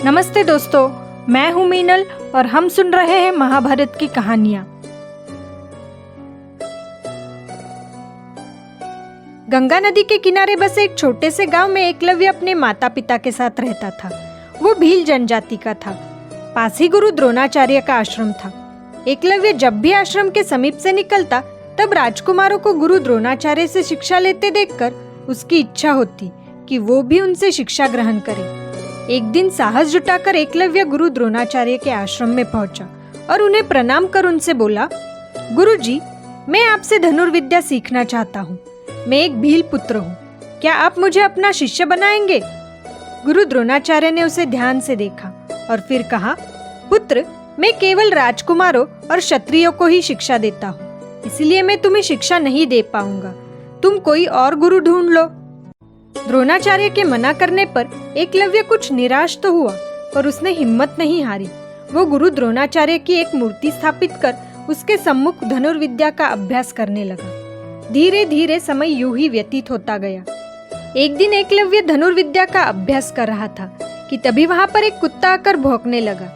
नमस्ते दोस्तों, मैं हूं मीनल और हम सुन रहे हैं महाभारत की कहानियां। गंगा नदी के किनारे बसे एक छोटे से गांव में एकलव्य अपने माता पिता के साथ रहता था। वो भील जनजाति का था। पास ही गुरु द्रोणाचार्य का आश्रम था। एकलव्य जब भी आश्रम के समीप से निकलता तब राजकुमारों को गुरु द्रोणाचार्य से शिक्षा लेते देखकर उसकी इच्छा होती कि वो भी उनसे शिक्षा ग्रहण करे। एक दिन साहस जुटाकर एकलव्य गुरु द्रोणाचार्य के आश्रम में पहुंचा और उन्हें प्रणाम कर उनसे बोला, गुरुजी, मैं आपसे धनुर्विद्या सीखना चाहता हूँ। मैं एक भील पुत्र हूँ। क्या आप मुझे अपना शिष्य बनाएंगे? गुरु द्रोणाचार्य ने उसे ध्यान से देखा और फिर कहा, पुत्र, मैं केवल राजकुमारों और क्षत्रियों को ही शिक्षा देता हूँ, इसलिए मैं तुम्हें शिक्षा नहीं दे पाऊंगा। तुम कोई और गुरु ढूंढ लो। द्रोणाचार्य के मना करने पर एकलव्य कुछ निराश तो हुआ, पर उसने हिम्मत नहीं हारी। वो गुरु द्रोणाचार्य की एक मूर्ति स्थापित कर उसके सम्मुख धनुर्विद्या का अभ्यास करने लगा। धीरे धीरे समय यूं ही व्यतीत होता गया। एक दिन एकलव्य धनुर्विद्या का अभ्यास कर रहा था कि तभी वहां पर एक कुत्ता आकर भौंकने लगा।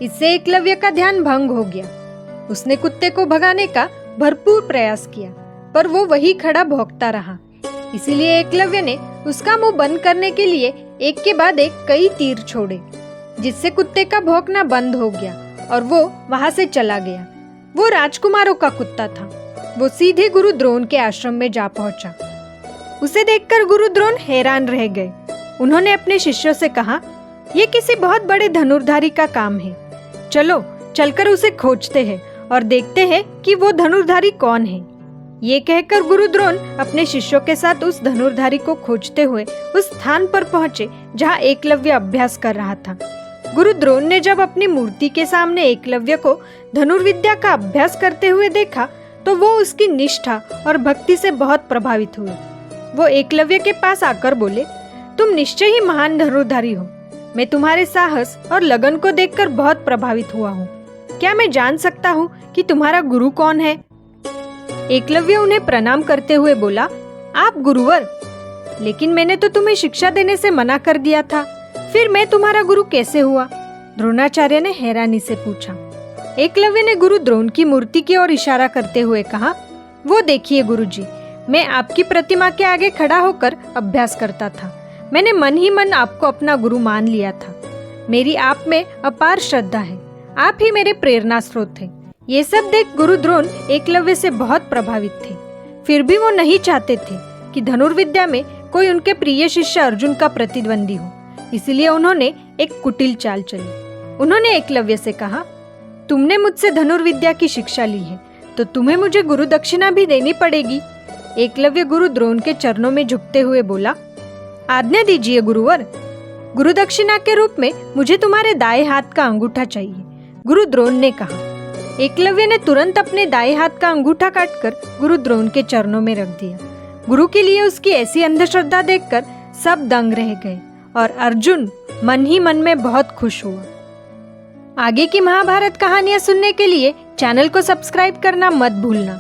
इससे एकलव्य का ध्यान भंग हो गया। उसने कुत्ते को भगाने का भरपूर प्रयास किया, पर वो वही खड़ा भौंकता रहा। इसीलिए एकलव्य ने उसका मुंह बंद करने के लिए एक के बाद एक कई तीर छोड़े, जिससे कुत्ते का भौंकना बंद हो गया और वो वहां से चला गया। वो राजकुमारों का कुत्ता था। वो सीधे गुरु द्रोण के आश्रम में जा पहुंचा। उसे देखकर गुरु द्रोण हैरान रह गए। उन्होंने अपने शिष्यों से कहा, ये किसी बहुत बड़े धनुर्धारी का काम है। चलो चलकर उसे खोजते हैं और देखते हैं कि वो धनुर्धारी कौन है। ये कहकर गुरु द्रोण अपने शिष्यों के साथ उस धनुर्धारी को खोजते हुए उस स्थान पर पहुंचे जहां एकलव्य अभ्यास कर रहा था। गुरु द्रोण ने जब अपनी मूर्ति के सामने एकलव्य को धनुर्विद्या का अभ्यास करते हुए देखा तो वो उसकी निष्ठा और भक्ति से बहुत प्रभावित हुए। वो एकलव्य के पास आकर बोले, तुम निश्चय ही महान धनुर्धारी हो। मैं तुम्हारे साहस और लगन को देखकर बहुत प्रभावित हुआ हूँ। क्या मैं जान सकता हूँ कि तुम्हारा गुरु कौन है? एकलव्य उन्हें प्रणाम करते हुए बोला, आप गुरुवर, लेकिन मैंने तो तुम्हें शिक्षा देने से मना कर दिया था, फिर मैं तुम्हारा गुरु कैसे हुआ? द्रोणाचार्य ने हैरानी से पूछा। एकलव्य ने गुरु द्रोण की मूर्ति की ओर इशारा करते हुए कहा, वो देखिए गुरुजी, मैं आपकी प्रतिमा के आगे खड़ा होकर अभ्यास करता था। मैंने मन ही मन आपको अपना गुरु मान लिया था। मेरी आप में अपार श्रद्धा है। आप ही मेरे प्रेरणा स्रोत थे। ये सब देख गुरु द्रोण एकलव्य से बहुत प्रभावित थे। फिर भी वो नहीं चाहते थे कि धनुर्विद्या में कोई उनके प्रिय शिष्य अर्जुन का प्रतिद्वंदी हो। इसलिए उन्होंने एक कुटिल चाल चली। उन्होंने एकलव्य से कहा, तुमने मुझसे धनुर्विद्या की शिक्षा ली है तो तुम्हें मुझे गुरु दक्षिणा भी देनी पड़ेगी। एकलव्य गुरु द्रोण के चरणों में झुकते हुए बोला, आज्ञा दीजिए गुरुवर। गुरु दक्षिणा के रूप में मुझे तुम्हारे दाएं हाथ का अंगूठा चाहिए, गुरु द्रोण ने कहा। एकलव्य ने तुरंत अपने दाएं हाथ का अंगूठा काटकर गुरु द्रोण के चरणों में रख दिया। गुरु के लिए उसकी ऐसी अंधश्रद्धा देखकर सब दंग रह गए और अर्जुन मन ही मन में बहुत खुश हुआ। आगे की महाभारत कहानियां सुनने के लिए चैनल को सब्सक्राइब करना मत भूलना।